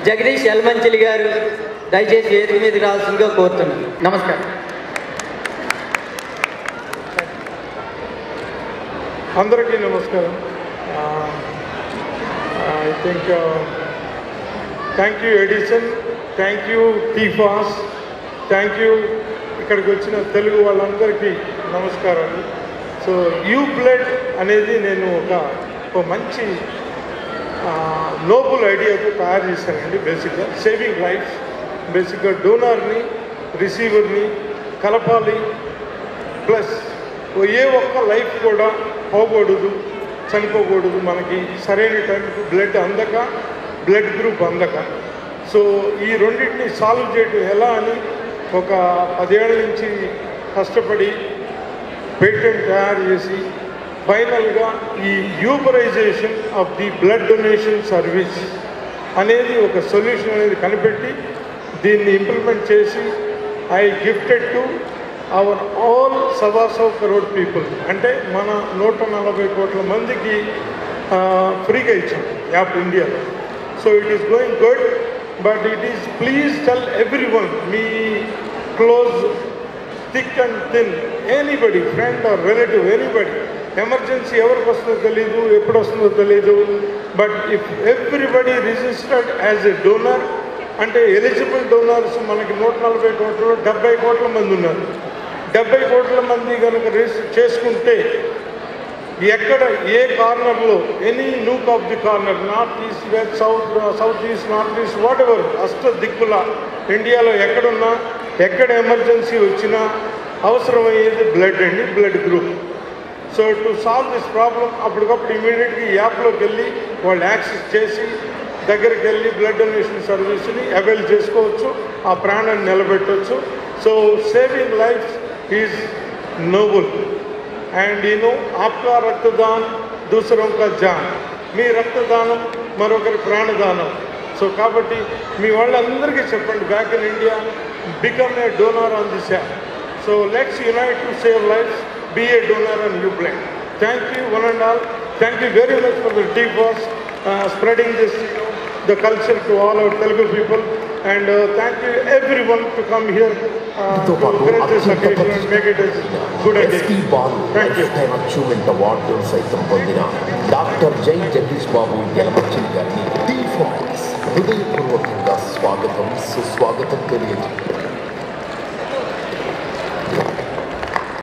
జగదీష్ యల్మంచిలి గారు దయచేసి వేదిక మీదకి రావాల్సిందిగా కోరుతున్నాను. నమస్కారం. అందరికీ నమస్కారం. I think thank you Edison, thank you టీఫాస్, థ్యాంక్ యూ ఇక్కడికి వచ్చిన తెలుగు వాళ్ళందరికీ నమస్కారాలు. సో యూ బ్లడ్ అనేది నేను ఒక మంచి నోబుల్ ఐడియాతో తయారు చేశానండి. బేసిక్గా సేవింగ్ లైఫ్స్, బేసిక్గా డోనర్ని రిసీవర్ని కలపాలి, ప్లస్ ఏ ఒక్క లైఫ్ కూడా పోకూడదు, చనిపోకూడదు. మనకి సరైన టైంకి బ్లడ్ అందక, బ్లడ్ గ్రూప్ అందక. సో ఈ రెండింటిని సాల్వ్ చేయడం ఎలా అని ఒక 10 ఏళ్ళ నుంచి కష్టపడి పేటెంట్ తయారు చేసి ఫైనల్గా ఈ uberization of the blood donation service అనేది ఒక సొల్యూషన్ అనేది కనిపెట్టి దీన్ని ఇంప్లిమెంట్ చేసి I gifted to our all 125 crore people, అంటే మన 140 కోట్ల మందికి ఫ్రీగా ఇచ్చాం యాప్ ఇండియాలో. So it is going good, but it is please tell every one, మీ close thick and thin, anybody, friend or relative, anybody, emergency ఎవరికి వస్తుందో తెలీదు, ఎప్పుడు వస్తుందో తెలీదు. But if everybody registered as a donor, అంటే ఎలిజిబుల్ డోనర్స్ మనకి 140 కోట్లు, 70 కోట్ల మంది ఉన్నారు. 70 కోట్ల మంది కనుక రిజిస్టర్ చేసుకుంటే ఎక్కడ ఏ కార్నర్లో, any nook of the corner, north east, west, south east, north east, what ever, దిక్కుల ఇండియాలో ఎక్కడున్నా, ఎక్కడ ఎమర్జెన్సీ వచ్చినా అవసరమయ్యేది బ్లడ్ అండి, blood group. So to solve this problem అప్పటికప్పుడు ఇమీడియట్గా ఈ యాప్లోకి వెళ్ళి వాళ్ళు యాక్సెస్ చేసి దగ్గరికి వెళ్ళి బ్లడ్ డొనేషన్ సర్వీస్ని అవైల్ చేసుకోవచ్చు, ఆ ప్రాణాన్ని నిలబెట్టవచ్చు. So saving life is noble and ఆప్కా రక్తదాన్ దూసరోं का जान, మీ రక్తదానం మరొకరి ప్రాణదానం. సో కాబట్టి మీ వాళ్ళందరికీ చెప్పండి, back in India, become a donor on this app. So let's unite to save lives, be a donor and you blend. Thank you one and all. Thank you very much for the TFOS spreading this, the culture to all our Telugu people, and thank you everyone to come here to grace this occasion and make it a good day. Thank you. Achievement Award సైతం పొందిన doctor జై జగదీష్ బాబు యలమంచిలి గారిని TFOS హృదయపూర్వకంగా స్వాగతం, సుస్వాగతం తెలియజేస్తుంది.